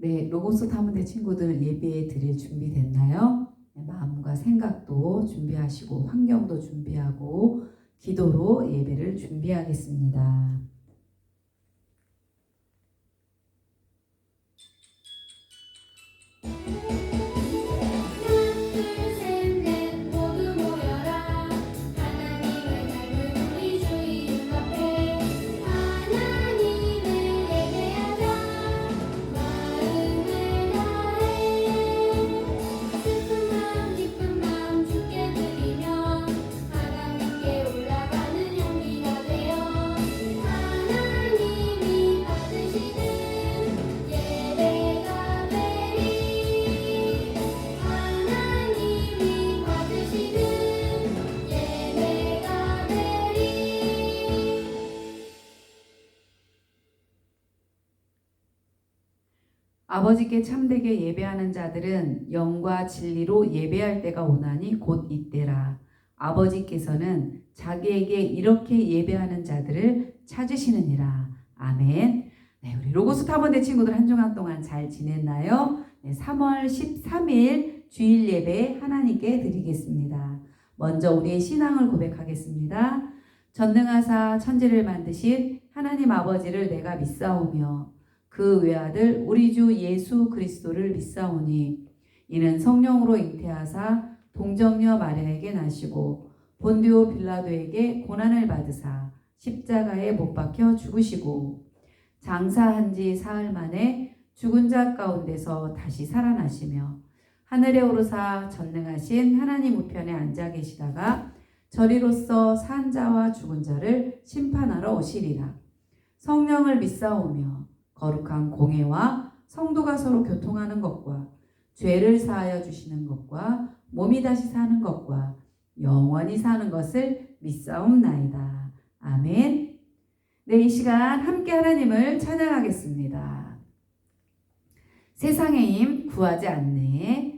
네, 로고스 탐험대 친구들 예배 드릴 준비 됐나요? 네, 마음과 생각도 준비하시고 환경도 준비하고 기도로 예배를 준비하겠습니다. 아버지께 참되게 예배하는 자들은 영과 진리로 예배할 때가 오나니 곧 이때라. 아버지께서는 자기에게 이렇게 예배하는 자들을 찾으시느니라. 아멘. 네, 우리 로고스 탐험대 친구들 한 주간 동안 잘 지냈나요? 네, 3월 13일 주일 예배 하나님께 드리겠습니다. 먼저 우리의 신앙을 고백하겠습니다. 전능하사 천지를 만드신 하나님 아버지를 내가 믿사오며 그 외아들 우리 주 예수 그리스도를 믿사오니 이는 성령으로 잉태하사 동정녀 마리아에게 나시고 본디오 빌라도에게 고난을 받으사 십자가에 못 박혀 죽으시고 장사한 지 사흘 만에 죽은 자 가운데서 다시 살아나시며 하늘에 오르사 전능하신 하나님 우편에 앉아 계시다가 저리로서 산 자와 죽은 자를 심판하러 오시리라. 성령을 믿사오며 거룩한 공회와 성도가 서로 교통하는 것과 죄를 사하여 주시는 것과 몸이 다시 사는 것과 영원히 사는 것을 믿사옵나이다. 아멘. 네, 이 시간 함께 하나님을 찬양하겠습니다. 세상의 힘 구하지 않네.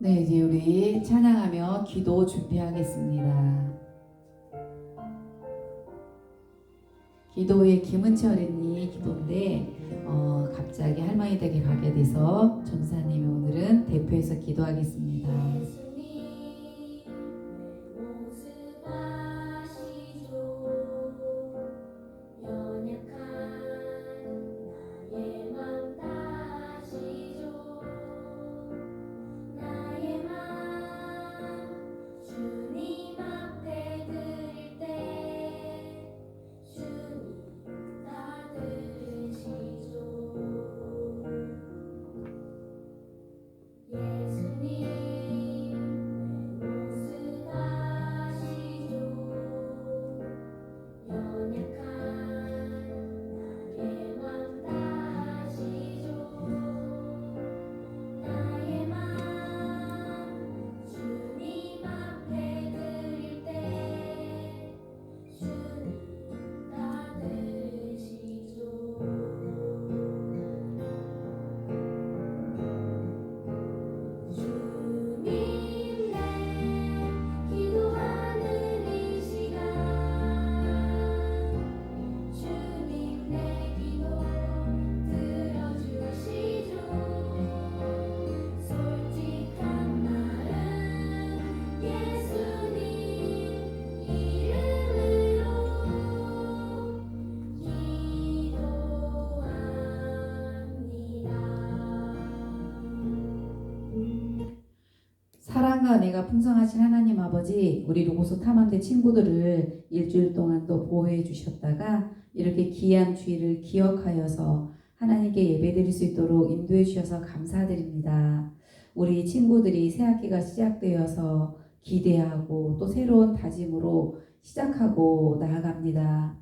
네, 이제 우리 찬양하며 기도 준비하겠습니다. 기도의 김은채 어린이 기도인데 갑자기 할머니 댁에 가게 돼서 전사님이 오늘은 대표해서 기도하겠습니다. 사랑과 은혜가 풍성하신 하나님 아버지, 우리 로고소 탐험대 친구들을 일주일 동안 또 보호해 주셨다가 이렇게 귀한 주일을 기억하여서 하나님께 예배드릴 수 있도록 인도해 주셔서 감사드립니다. 우리 친구들이 새 학기가 시작되어서 기대하고 또 새로운 다짐으로 시작하고 나아갑니다.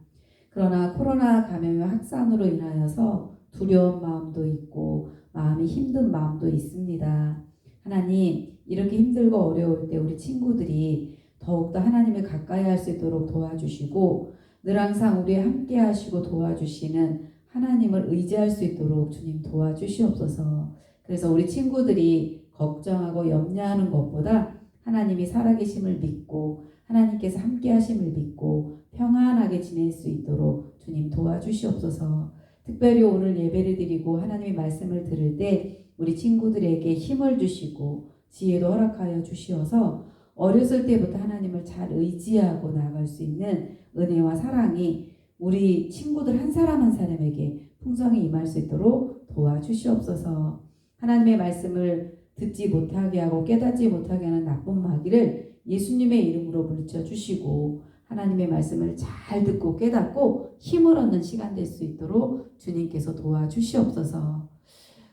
그러나 코로나 감염의 확산으로 인하여서 두려운 마음도 있고 마음이 힘든 마음도 있습니다. 하나님, 이렇게 힘들고 어려울 때 우리 친구들이 더욱더 하나님을 가까이 할 수 있도록 도와주시고 늘 항상 우리와 함께 하시고 도와주시는 하나님을 의지할 수 있도록 주님 도와주시옵소서. 그래서 우리 친구들이 걱정하고 염려하는 것보다 하나님이 살아계심을 믿고 하나님께서 함께 하심을 믿고 평안하게 지낼 수 있도록 주님 도와주시옵소서. 특별히 오늘 예배를 드리고 하나님의 말씀을 들을 때 우리 친구들에게 힘을 주시고 지혜도 허락하여 주시어서 어렸을 때부터 하나님을 잘 의지하고 나아갈 수 있는 은혜와 사랑이 우리 친구들 한 사람 한 사람에게 풍성히 임할 수 있도록 도와주시옵소서. 하나님의 말씀을 듣지 못하게 하고 깨닫지 못하게 하는 나쁜 마귀를 예수님의 이름으로 물리쳐 주시고 하나님의 말씀을 잘 듣고 깨닫고 힘을 얻는 시간 될 수 있도록 주님께서 도와주시옵소서.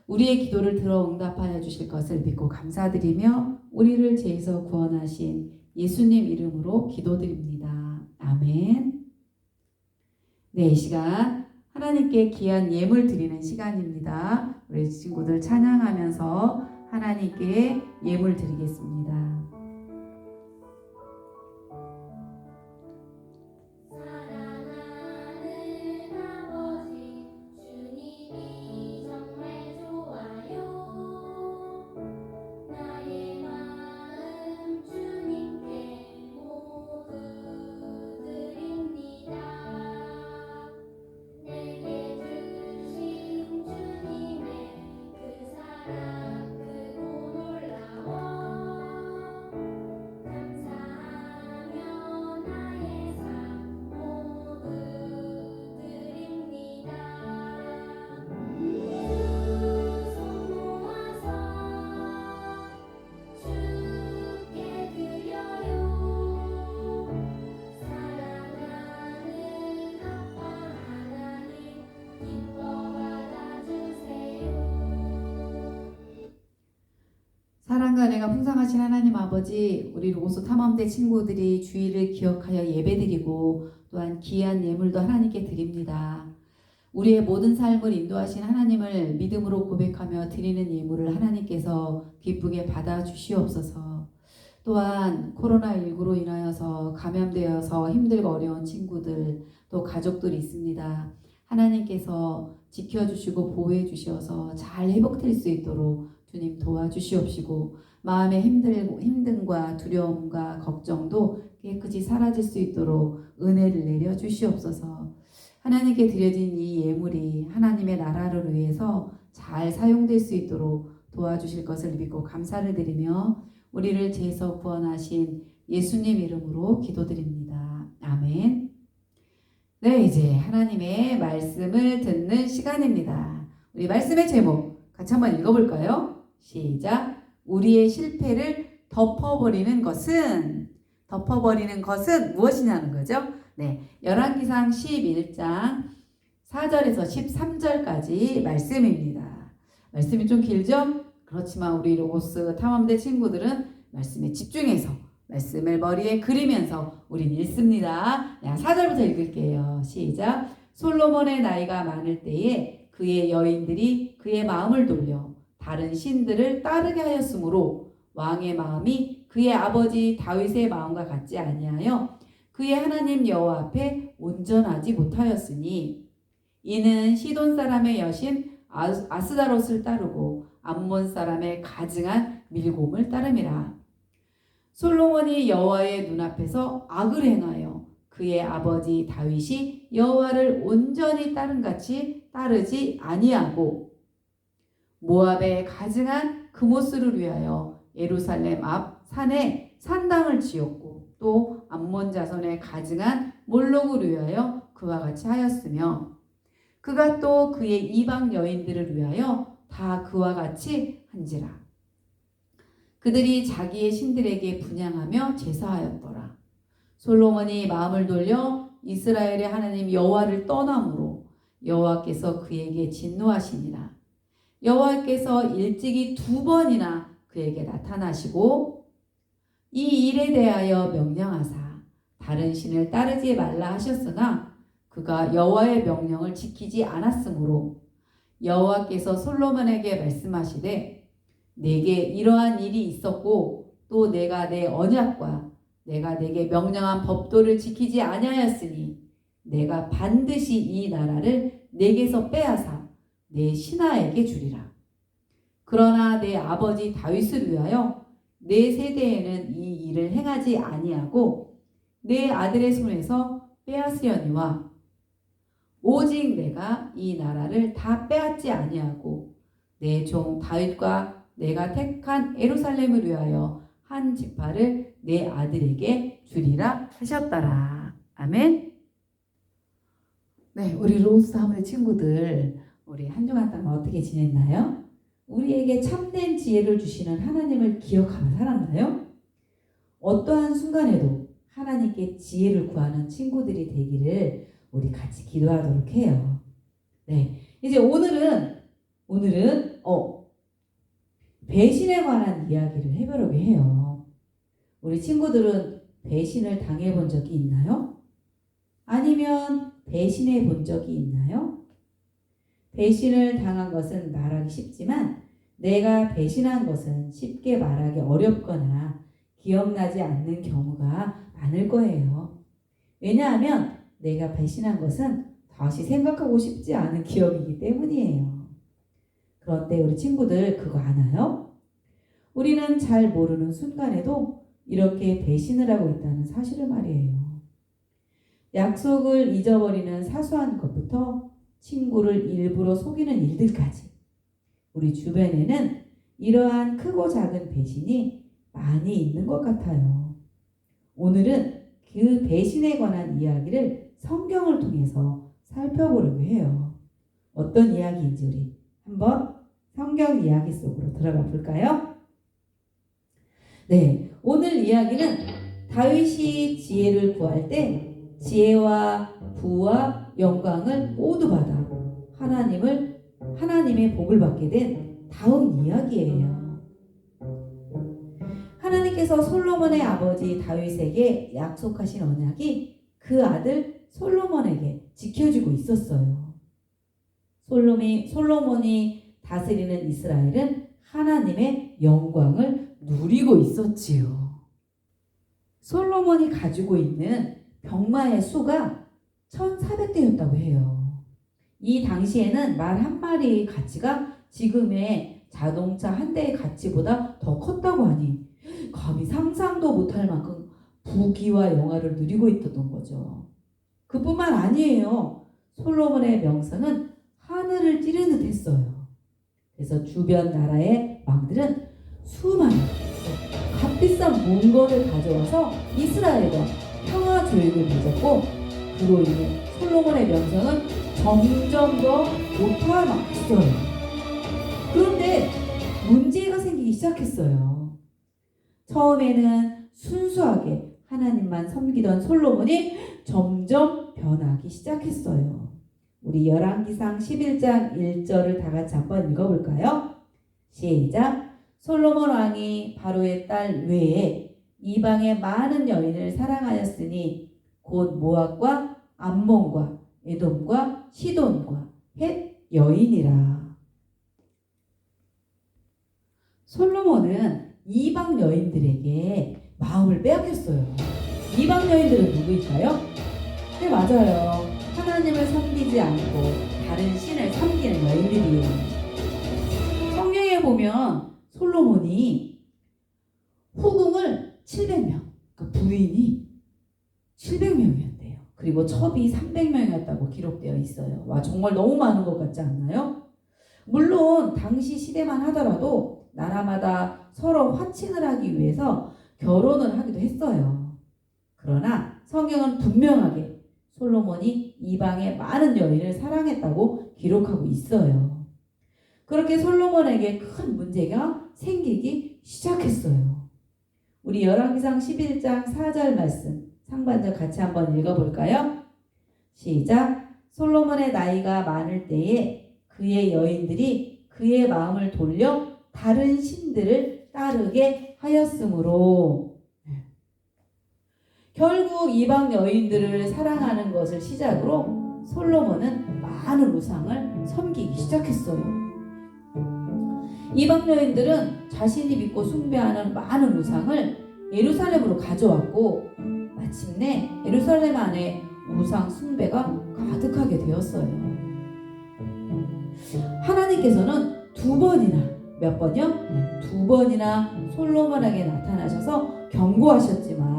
우리의 기도를 들어 응답하여 주실 것을 믿고 감사드리며 우리를 죄에서 구원하신 예수님 이름으로 기도드립니다. 아멘. 네, 이 시간 하나님께 귀한 예물 드리는 시간입니다. 우리 친구들 찬양하면서 하나님께 예물 드리겠습니다. 사랑과 은혜가 풍성하신 하나님 아버지, 우리 로고소 탐험대 친구들이 주일을 기억하여 예배드리고 또한 귀한 예물도 하나님께 드립니다. 우리의 모든 삶을 인도하신 하나님을 믿음으로 고백하며 드리는 예물을 하나님께서 기쁘게 받아주시옵소서. 또한 코로나19로 인하여서 감염되어서 힘들고 어려운 친구들 또 가족들이 있습니다. 하나님께서 지켜주시고 보호해 주셔서 잘 회복될 수 있도록 주님 도와주시옵시고 마음의 힘듦과 두려움과 걱정도 깨끗이 사라질 수 있도록 은혜를 내려 주시옵소서. 하나님께 드려진 이 예물이 하나님의 나라를 위해서 잘 사용될 수 있도록 도와주실 것을 믿고 감사를 드리며 우리를 죄에서 구원하신 예수님 이름으로 기도드립니다. 아멘. 네, 이제 하나님의 말씀을 듣는 시간입니다. 우리 말씀의 제목 같이 한번 읽어볼까요? 시작. 우리의 실패를 덮어버리는 것은 무엇이냐는 거죠? 네, 열왕기상 11장 4절에서 13절까지 말씀입니다. 말씀이 좀 길죠? 그렇지만 우리 로고스 탐험대 친구들은 말씀에 집중해서 말씀을 머리에 그리면서 우린 읽습니다. 4절부터 읽을게요. 시작. 솔로몬의 나이가 많을 때에 그의 여인들이 그의 마음을 돌려 다른 신들을 따르게 하였으므로 왕의 마음이 그의 아버지 다윗의 마음과 같지 아니하여 그의 하나님 여호와 앞에 온전하지 못하였으니 이는 시돈 사람의 여신 아스다롯을 따르고 암몬 사람의 가증한 밀곰을 따름이라. 솔로몬이 여호와의 눈앞에서 악을 행하여 그의 아버지 다윗이 여호와를 온전히 따름같이 따르지 아니하고 모압의 가증한 그모스를 위하여 예루살렘 앞 산에 산당을 지었고 또 암몬 자손의 가증한 몰록을 위하여 그와 같이 하였으며 그가 또 그의 이방 여인들을 위하여 다 그와 같이 한지라. 그들이 자기의 신들에게 분향하며 제사하였더라. 솔로몬이 마음을 돌려 이스라엘의 하나님 여호와를 떠남으로 여호와께서 그에게 진노하시니라. 여호와께서 일찍이 2번이나 그에게 나타나시고 이 일에 대하여 명령하사 다른 신을 따르지 말라 하셨으나 그가 여호와의 명령을 지키지 않았으므로 여호와께서 솔로몬에게 말씀하시되 내게 이러한 일이 있었고 또 내가 내 언약과 내가 내게 명령한 법도를 지키지 아니하였으니 내가 반드시 이 나라를 내게서 빼앗아 내 신하에게 주리라. 그러나 내 아버지 다윗을 위하여 내 세대에는 이 일을 행하지 아니하고 내 아들의 손에서 빼앗으려니와 오직 내가 이 나라를 다 빼앗지 아니하고 내 종 다윗과 내가 택한 예루살렘을 위하여 한 지파를 내 아들에게 주리라 하셨더라. 아멘. 네, 우리 로스 하모니 친구들, 우리 한 주간 동안 어떻게 지냈나요? 우리에게 참된 지혜를 주시는 하나님을 기억하며 살았나요? 어떠한 순간에도 하나님께 지혜를 구하는 친구들이 되기를 우리 같이 기도하도록 해요. 네, 이제 오늘은 배신에 관한 이야기를 해보려고 해요. 우리 친구들은 배신을 당해본 적이 있나요? 아니면 배신해 본 적이 있나요? 배신을 당한 것은 말하기 쉽지만 내가 배신한 것은 쉽게 말하기 어렵거나 기억나지 않는 경우가 많을 거예요. 왜냐하면 내가 배신한 것은 다시 생각하고 싶지 않은 기억이기 때문이에요. 그런데 우리 친구들 그거 아나요? 우리는 잘 모르는 순간에도 이렇게 배신을 하고 있다는 사실을 말이에요. 약속을 잊어버리는 사소한 것부터 친구를 일부러 속이는 일들까지 우리 주변에는 이러한 크고 작은 배신이 많이 있는 것 같아요. 오늘은 그 배신에 관한 이야기를 성경을 통해서 살펴보려고 해요. 어떤 이야기인지 우리 한번 성경 이야기 속으로 들어가 볼까요? 네, 오늘 이야기는 다윗이 지혜를 구할 때 지혜와 부와 영광을 모두 받아 하나님의 복을 받게 된 다음 이야기예요. 하나님께서 솔로몬의 아버지 다윗에게 약속하신 언약이 그 아들 솔로몬에게 지켜지고 있었어요. 솔로몬이 다스리는 이스라엘은 하나님의 영광을 누리고 있었지요. 솔로몬이 가지고 있는 병마의 수가 1,400대였다고 해요. 이 당시에는 말 한 마리의 가치가 지금의 자동차 한 대의 가치보다 더 컸다고 하니 감히 상상도 못할 만큼 부귀와 영화를 누리고 있었던 거죠. 그뿐만 아니에요. 솔로몬의 명성은 하늘을 찌르는 듯 했어요. 그래서 주변 나라의 왕들은 수많은 값비싼 물건을 가져와서 이스라엘과 평화 조약을 맺었고 그로 인해 솔로몬의 명성은 점점 더 높아졌어요. 그런데 문제가 생기기 시작했어요. 처음에는 순수하게 하나님만 섬기던 솔로몬이 점점 변하기 시작했어요. 우리 열왕기상 11장 1절을 다 같이 한번 읽어볼까요? 시작. 솔로몬 왕이 바로의 딸 외에 이방의 많은 여인을 사랑하였으니 곧 모압과 암몬과 에돔과 시돈과 헷 여인이라. 솔로몬은 이방 여인들에게 마음을 빼앗겼어요. 이방 여인들은 누구일까요? 네, 맞아요. 하나님을 섬기지 않고 다른 신을 섬기는 여인들이에요. 성경에 보면 솔로몬이 후궁을 700명, 그러니까 부인이 700명이었대요. 그리고 첩이 300명이었다고 기록되어 있어요. 와, 정말 너무 많은 것 같지 않나요? 물론 당시 시대만 하더라도 나라마다 서로 화친을 하기 위해서 결혼을 하기도 했어요. 그러나 성경은 분명하게 솔로몬이 이방의 많은 여인을 사랑했다고 기록하고 있어요. 그렇게 솔로몬에게 큰 문제가 생기기 시작했어요. 우리 열왕기상 11장 4절 말씀 상반절 같이 한번 읽어볼까요? 시작. 솔로몬의 나이가 많을 때에 그의 여인들이 그의 마음을 돌려 다른 신들을 따르게 하였으므로, 결국 이방 여인들을 사랑하는 것을 시작으로 솔로몬은 많은 우상을 섬기기 시작했어요. 이방 여인들은 자신이 믿고 숭배하는 많은 우상을 예루살렘으로 가져왔고, 마침내 예루살렘 안에 우상 숭배가 가득하게 되었어요. 하나님께서는 두 번이나, 몇 번이요? 두 번이나 솔로몬에게 나타나셔서 경고하셨지만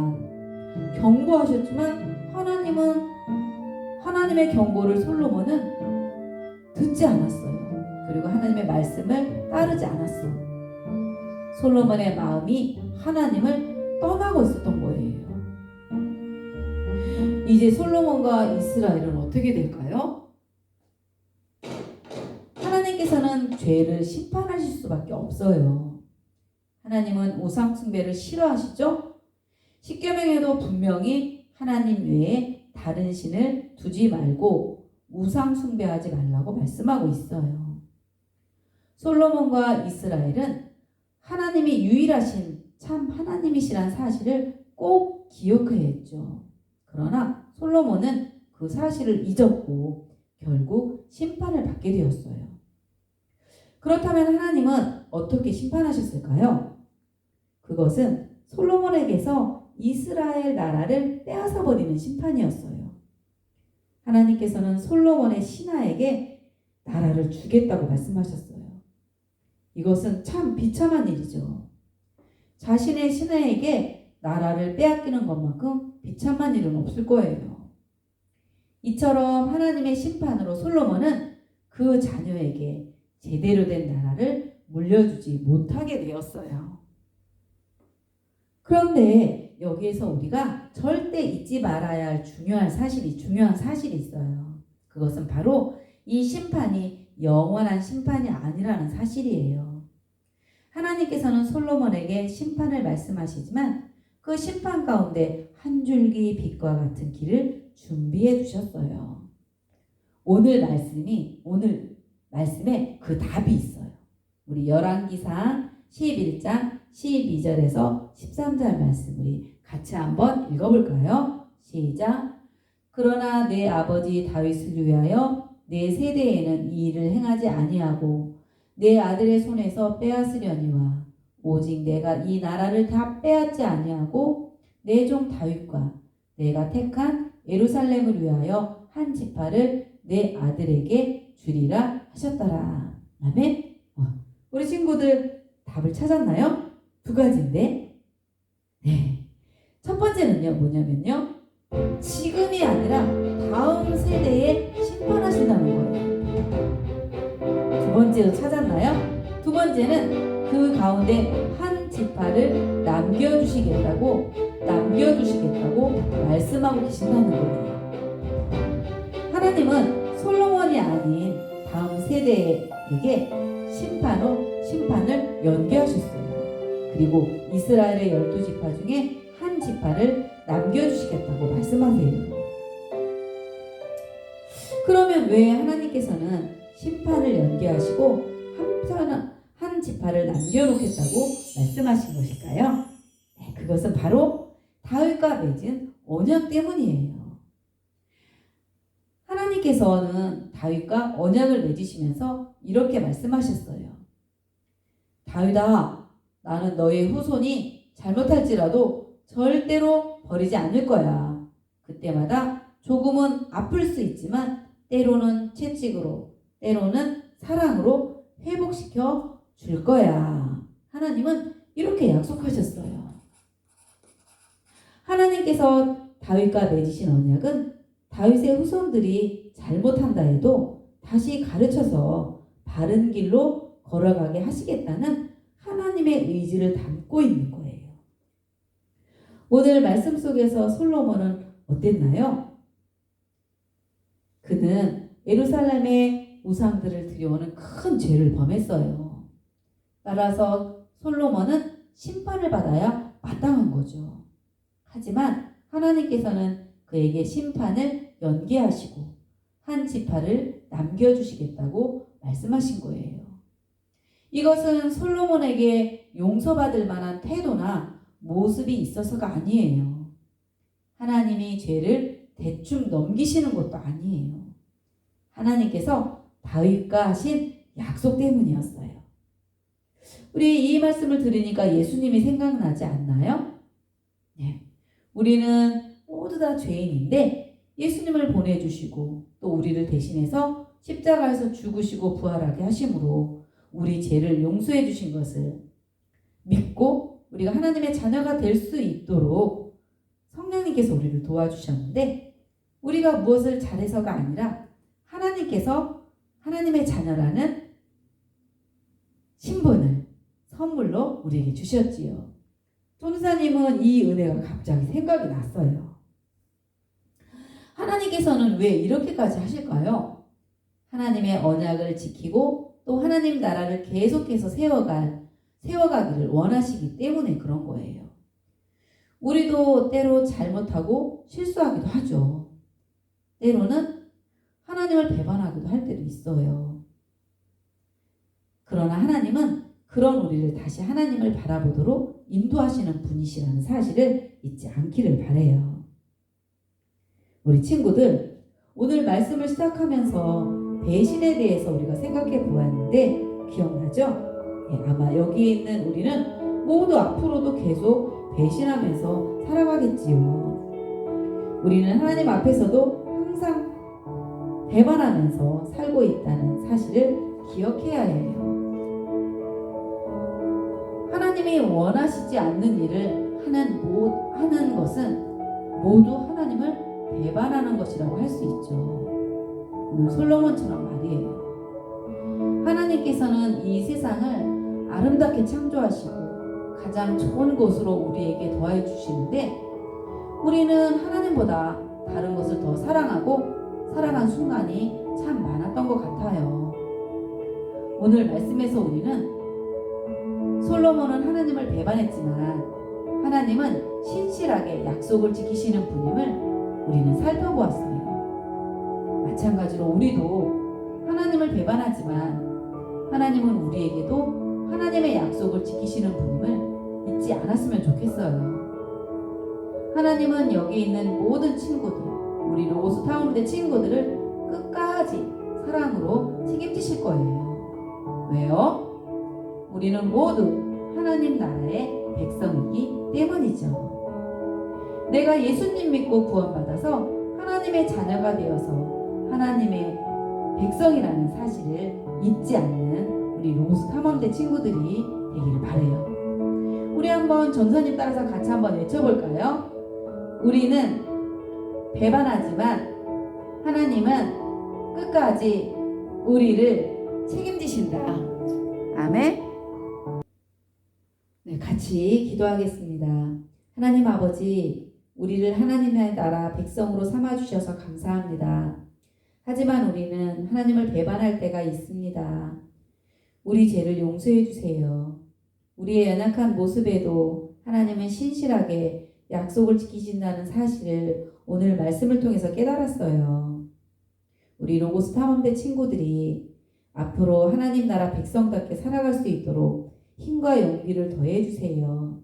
하나님의 경고를 솔로몬은 듣지 않았어요. 그리고 하나님의 말씀을 따르지 않았어. 솔로몬의 마음이 하나님을 떠나고 있었던 거예요. 이제 솔로몬과 이스라엘은 어떻게 될까요? 하나님께서는 죄를 심판하실 수밖에 없어요. 하나님은 우상 숭배를 싫어하시죠? 십계명에도 분명히 하나님 외에 다른 신을 두지 말고 우상 숭배하지 말라고 말씀하고 있어요. 솔로몬과 이스라엘은 하나님이 유일하신 참 하나님이시란 사실을 꼭 기억해야 했죠. 그러나 솔로몬은 그 사실을 잊었고 결국 심판을 받게 되었어요. 그렇다면 하나님은 어떻게 심판하셨을까요? 그것은 솔로몬에게서 이스라엘 나라를 빼앗아 버리는 심판이었어요. 하나님께서는 솔로몬의 신하에게 나라를 주겠다고 말씀하셨어요. 이것은 참 비참한 일이죠. 자신의 신하에게 나라를 빼앗기는 것만큼 비참한 일은 없을 거예요. 이처럼 하나님의 심판으로 솔로몬은 그 자녀에게 제대로 된 나라를 물려주지 못하게 되었어요. 그런데 여기에서 우리가 절대 잊지 말아야 할 중요한 사실이 있어요. 그것은 바로 이 심판이 영원한 심판이 아니라는 사실이에요. 하나님께서는 솔로몬에게 심판을 말씀하시지만 그 심판 가운데 한 줄기 빛과 같은 길을 준비해 두셨어요. 오늘 말씀에 그 답이 있어요. 우리 열왕기상 11장 12절에서 13절 말씀 우리 같이 한번 읽어볼까요? 시작. 그러나 내 아버지 다윗을 위하여 내 세대에는 이 일을 행하지 아니하고 내 아들의 손에서 빼앗으려니와 오직 내가 이 나라를 다 빼앗지 아니하고 내 종 다윗과 내가 택한 예루살렘을 위하여 한 지파를 내 아들에게 주리라 하셨더라. 아멘. 우리 친구들 답을 찾았나요? 두 가지인데, 네. 첫 번째는요, 뭐냐면요, 지금이 아니라 다음 세대에 심판하신다는 거예요. 두 번째로 찾았나요? 두 번째는 그 가운데 한 지파를 남겨두시겠다고 말씀하고 계신다는 거예요. 하나님은 솔로몬이 아닌 다음 세대에게 심판을 연기하셨어요. 그리고 이스라엘의 12지파 중에 한 지파를 남겨주시겠다고 말씀하세요. 그러면 왜 하나님께서는 심판을 연기하시고 한 지파를 남겨놓겠다고 말씀하신 것일까요? 네, 그것은 바로 다윗과 맺은 언약 때문이에요. 하나님께서는 다윗과 언약을 맺으시면서 이렇게 말씀하셨어요. 다윗아, 나는 너의 후손이 잘못할지라도 절대로 버리지 않을 거야. 그때마다 조금은 아플 수 있지만 때로는 채찍으로, 때로는 사랑으로 회복시켜 줄 거야. 하나님은 이렇게 약속하셨어요. 하나님께서 다윗과 맺으신 언약은 다윗의 후손들이 잘못한다 해도 다시 가르쳐서 바른 길로 걸어가게 하시겠다는 하나님의 의지를 담고 있는 거예요. 오늘 말씀 속에서 솔로몬은 어땠나요? 그는 예루살렘의 우상들을 들여오는 큰 죄를 범했어요. 따라서 솔로몬은 심판을 받아야 마땅한 거죠. 하지만 하나님께서는 그에게 심판을 연기하시고 한 지파를 남겨주시겠다고 말씀하신 거예요. 이것은 솔로몬에게 용서받을 만한 태도나 모습이 있어서가 아니에요. 하나님이 죄를 대충 넘기시는 것도 아니에요. 하나님께서 다윗과 하신 약속 때문이었어요. 우리 이 말씀을 들으니까 예수님이 생각나지 않나요? 네. 우리는 모두 다 죄인인데 예수님을 보내주시고 또 우리를 대신해서 십자가에서 죽으시고 부활하게 하심으로 우리 죄를 용서해 주신 것을 믿고 우리가 하나님의 자녀가 될 수 있도록 성령님께서 우리를 도와주셨는데 우리가 무엇을 잘해서가 아니라 하나님께서 하나님의 자녀라는 신분을 선물로 우리에게 주셨지요. 전도사님은 이 은혜가 갑자기 생각이 났어요. 하나님께서는 왜 이렇게까지 하실까요? 하나님의 언약을 지키고 또 하나님 나라를 계속해서 세워가기를 원하시기 때문에 그런 거예요. 우리도 때로 잘못하고 실수하기도 하죠. 때로는 하나님을 배반하기도 할 때도 있어요. 그러나 하나님은 그런 우리를 다시 하나님을 바라보도록 인도하시는 분이시라는 사실을 잊지 않기를 바라요. 우리 친구들, 오늘 말씀을 시작하면서 배신에 대해서 우리가 생각해 보았는데 기억나죠? 아마 여기 있는 우리는 모두 앞으로도 계속 배신하면서 살아가겠지요. 우리는 하나님 앞에서도 항상 배반하면서 살고 있다는 사실을 기억해야 해요. 하나님이 원하시지 않는 일을 하는 것은 모두 하나님을 배반하는 것이라고 할 수 있죠. 오늘 솔로몬처럼 말이에요. 하나님께서는 이 세상을 아름답게 창조하시고 가장 좋은 곳으로 우리에게 더해 주시는데 우리는 하나님보다 다른 것을 더 사랑한 순간이 참 많았던 것 같아요. 오늘 말씀에서 우리는 솔로몬은 하나님을 배반했지만 하나님은 신실하게 약속을 지키시는 분임을 우리는 살펴보았어요. 마찬가지로 우리도 하나님을 배반하지만 하나님은 우리에게도 하나님의 약속을 지키시는 분임을 잊지 않았으면 좋겠어요. 하나님은 여기 있는 모든 친구들, 우리 로고스 타운대 친구들을 끝까지 사랑으로 책임지실 거예요. 왜요? 우리는 모두 하나님 나라의 백성이기 때문이죠. 내가 예수님 믿고 구원받아서 하나님의 자녀가 되어서 하나님의 백성이라는 사실을 잊지 않는 우리 로고스 탐험대 친구들이 되기를 바라요. 우리 한번 전사님 따라서 같이 한번 외쳐볼까요? 우리는 배반하지만 하나님은 끝까지 우리를 책임지신다. 아멘. 네, 같이 기도하겠습니다. 하나님 아버지, 우리를 하나님의 나라 백성으로 삼아주셔서 감사합니다. 하지만 우리는 하나님을 배반할 때가 있습니다. 우리 죄를 용서해 주세요. 우리의 연약한 모습에도 하나님은 신실하게 약속을 지키신다는 사실을 오늘 말씀을 통해서 깨달았어요. 우리 로고스 탐험대 친구들이 앞으로 하나님 나라 백성답게 살아갈 수 있도록 힘과 용기를 더해 주세요.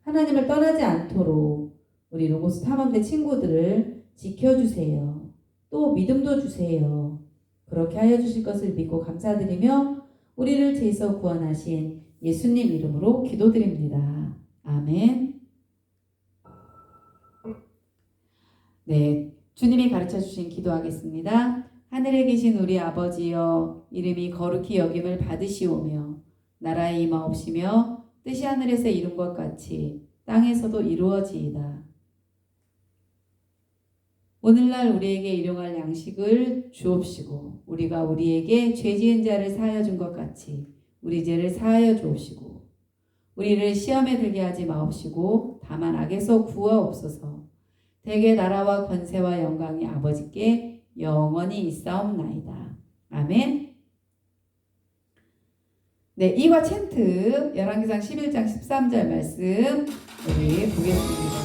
하나님을 떠나지 않도록 우리 로고스 탐험대 친구들을 지켜주세요. 또 믿음도 주세요. 그렇게 하여 주실 것을 믿고 감사드리며 우리를 죄에서 구원하신 예수님 이름으로 기도드립니다. 아멘. 네, 주님이 가르쳐 주신 기도하겠습니다. 하늘에 계신 우리 아버지여, 이름이 거룩히 여김을 받으시오며 나라에 임하옵시며 뜻이 하늘에서 이룬 것 같이 땅에서도 이루어지이다. 오늘날 우리에게 일용할 양식을 주옵시고 우리가 우리에게 죄 지은 자를 사하여 준 것 같이 우리 죄를 사하여 주옵시고 우리를 시험에 들게 하지 마옵시고 다만 악에서 구하옵소서. 대개 나라와 권세와 영광이 아버지께 영원히 있사옵나이다. 아멘. 네, 이과 챈트 열왕기상 11장 13절 말씀 우리 보겠습니다.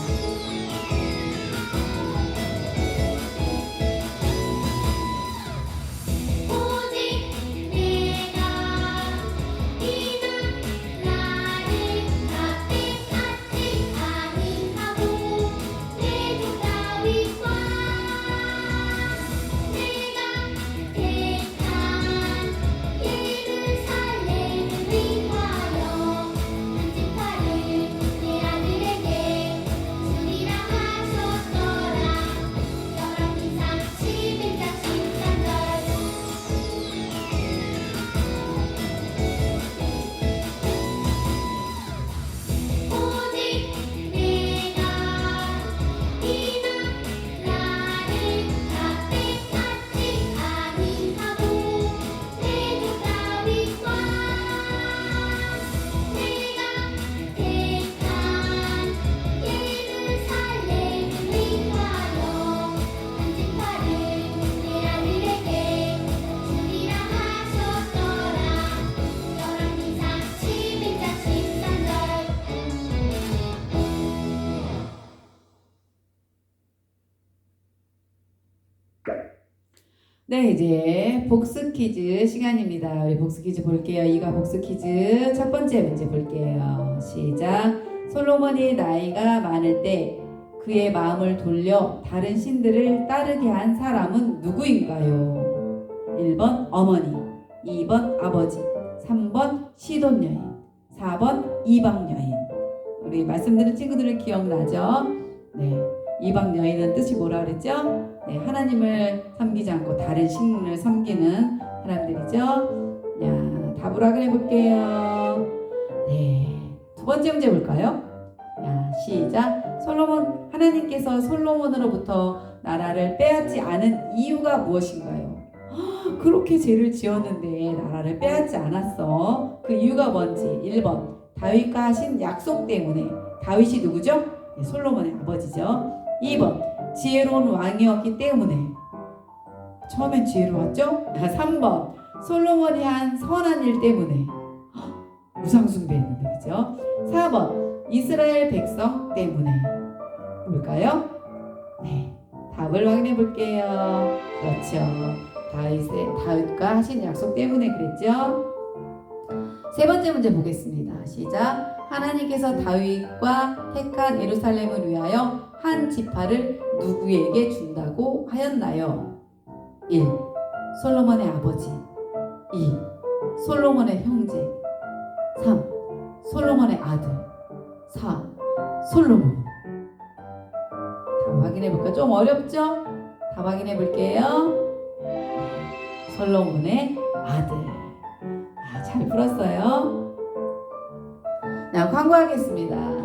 네, 이제 복습 퀴즈 시간입니다. 우리 복습 퀴즈 볼게요. 이가 복습 퀴즈 첫 번째 문제 볼게요. 시작. 솔로몬이 나이가 많을 때 그의 마음을 돌려 다른 신들을 따르게 한 사람은 누구인가요? 1번 어머니, 2번 아버지, 3번 시돈 여인, 4번 이방 여인. 우리 말씀드린 친구들은 기억나죠? 네, 이방 여인은 뜻이 뭐라 그랬죠? 네, 하나님을 섬기지 않고 다른 신을 섬기는 사람들이죠. 야, 답을 확인해 볼게요. 네, 두 번째 문제 볼까요? 야, 시작. 하나님께서 솔로몬으로부터 나라를 빼앗지 않은 이유가 무엇인가요? 그렇게 죄를 지었는데 나라를 빼앗지 않았어. 그 이유가 뭔지. 1번 다윗과 하신 약속 때문에. 다윗이 누구죠? 네, 솔로몬의 아버지죠. 2번 지혜로운 왕이었기 때문에. 처음엔 지혜로웠죠? 3번 솔로몬이 한 선한 일 때문에. 우상 숭배했는데, 그죠? 4번 이스라엘 백성 때문에. 뭘까요? 네, 답을 확인해 볼게요. 그렇죠. 다윗과 하신 약속 때문에 그랬죠? 세 번째 문제 보겠습니다. 시작. 하나님께서 다윗과 택한 예루살렘을 위하여 한 지파를 누구에게 준다고 하였나요? 1. 솔로몬의 아버지. 2. 솔로몬의 형제. 3. 솔로몬의 아들. 4. 솔로몬. 답 확인해 볼까요? 좀 어렵죠? 답 확인해 볼게요. 솔로몬의 아들. 잘 풀었어요. 자, 광고하겠습니다.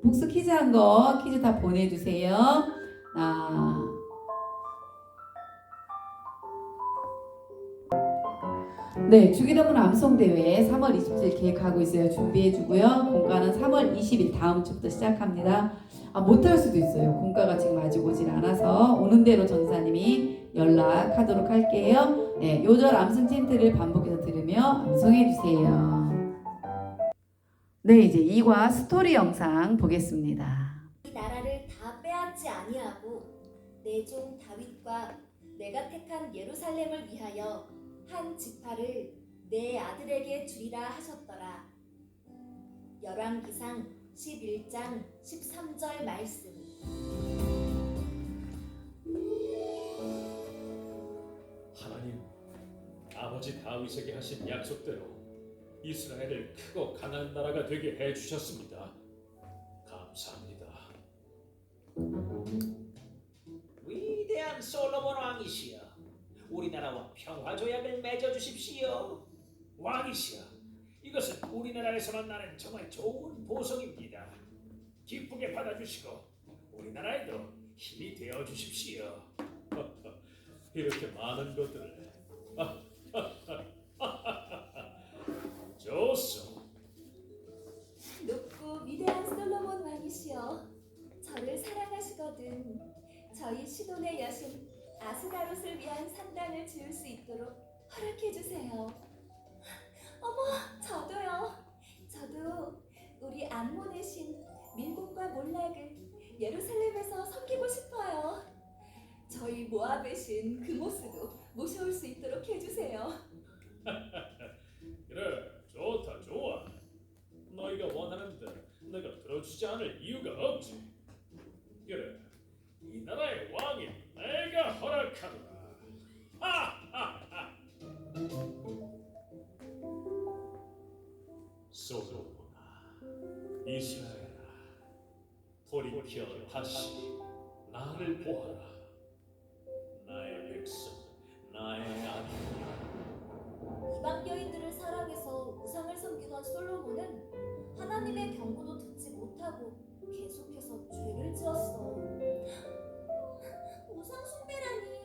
복습 퀴즈 한 거 퀴즈 다 보내주세요. 네, 주기도문 암송대회 3월 27일 계획하고 있어요. 준비해주고요. 공가는 3월 20일 다음 주부터 시작합니다. 못할 수도 있어요. 공가가 지금 아직 오질 않아서 오는 대로 전사님이 연락하도록 할게요. 네, 요절 암송 챈트를 반복해서 들으며 암송해주세요. 네, 이제 2과 스토리 영상 보겠습니다. 이 나라를 다 빼앗지 아니하고 내 종 다윗과 내가 택한 예루살렘을 위하여 한 지파를 내 아들에게 주리라 하셨더라. 열왕기상 11장 13절 말씀. 하나님, 아버지 다윗에게 하신 약속대로 이스라엘을 크고 강한 나라가 되게 해주셨습니다. 감사합니다. 위대한 솔로몬 왕이시여, 우리나라와 평화조약을 맺어주십시오. 왕이시여, 이것은 우리나라에서만 나는 정말 좋은 보석입니다. 기쁘게 받아주시고 우리나라에도 힘이 되어주십시오. 이렇게 많은 것들을 좋소. 높고 위대한 솔로몬 왕이시여, 저를 사랑하시거든 저희 시돈의 여신 아스다롯을 위한 산당을 지을 수 해주세요. 어머, 저도 우리 안몬의 신 밀국과 몰락을 예루살렘에서 섬기고 싶어요. 저희 모압의 신 그모스도 모셔올 수 있도록 해주세요. 그래, 좋다, 좋아. 너희가 원하는데 내가 들어주지 않을 이유가 없지. 그래, 이 나라의 왕이 내가 허락하노라. 하하하. 솔로몬아, 이스라엘아, 돌이켜 다시 나를 보아라. 나의 백성, 나의 아들이야. 이방 여인들을 사랑해서 우상을 섬기던 솔로몬은 하나님의 경고도 듣지 못하고 계속해서 죄를 지었어. 우상 숭배라니.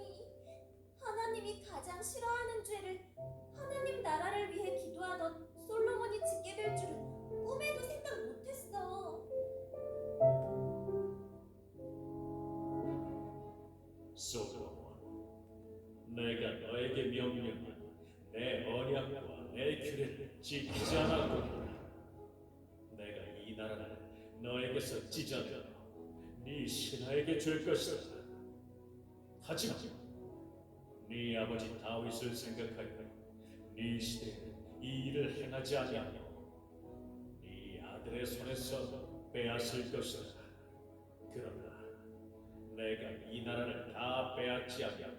하나님이 가장 싫어하는 죄를 하나님 나라를 위해 기도하던 솔로몬이 짓게 될 줄은 꿈에도 생각 못했어. 솔로몬, 내가 너에게 명령한 내 언약과 내 규례를 지키지 않았구나. 내가 이 나라를 너에게서 찢어내어 네 신하에게 줄 것이다. 하지만 네 아버지 다윗을 생각하여 네 시대에 이 일을 행하지 아니하며 네 아들의 손에서 빼앗을 것이다. 그러나 내가 이 나라를 다 빼앗지 아니하고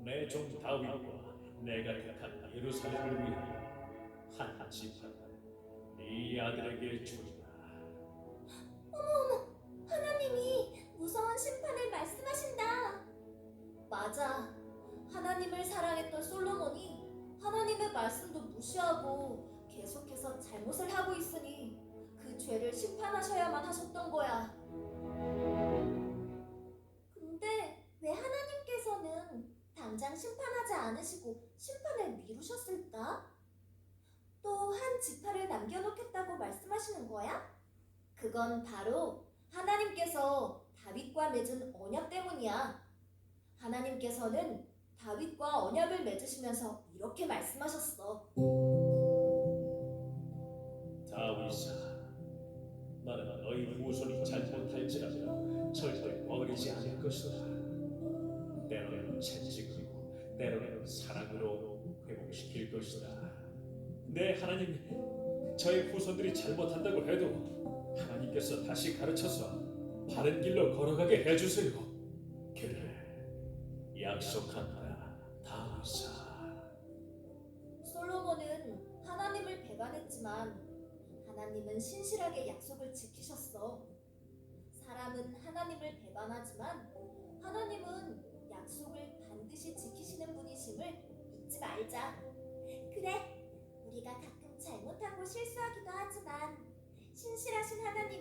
내 종 다윗과 내가 택한 예루살렘을 위하여 한 지파를 네 아들에게 주리라. 하나님이 무서운 심판을 말씀하신다. 맞아. 하나님을 사랑했던 솔로몬이 하나님의 말씀도 무시하고 계속해서 잘못을 하고 있으니 그 죄를 심판하셔야만 하셨던 거야. 근데 왜 하나님께서는 당장 심판하지 않으시고 심판을 미루셨을까? 또 한 지파를 남겨놓겠다고 말씀하시는 거야? 그건 바로 하나님께서 다윗과 맺은 언약 때문이야. 하나님께서는 다윗과 언약을 맺으시면서 이렇게 말씀하셨어. 다윗아, 나는 너희 후손이 잘못할지라도 절대 버리지 않을 것이다. 때로는 채찍으로, 때로는 사랑으로 회복시킬 것이다. 내 하나님, 저의 후손들이 잘못한다고 해도 하나님께서 다시 가르쳐서 바른 길로 걸어가게 해주세요. 그래, 약속한다, 다윗아. 솔로몬은 하나님을 배반했지만 하나님은 신실하게 약속을 지키셨어. 사람은 하나님을 배반하지만 하나님은 약속을 반드시 지키시는 분이심을 잊지 말자. 그래, 우리가 가끔 잘못하고 실수하기도 하지만 신실하신 하나님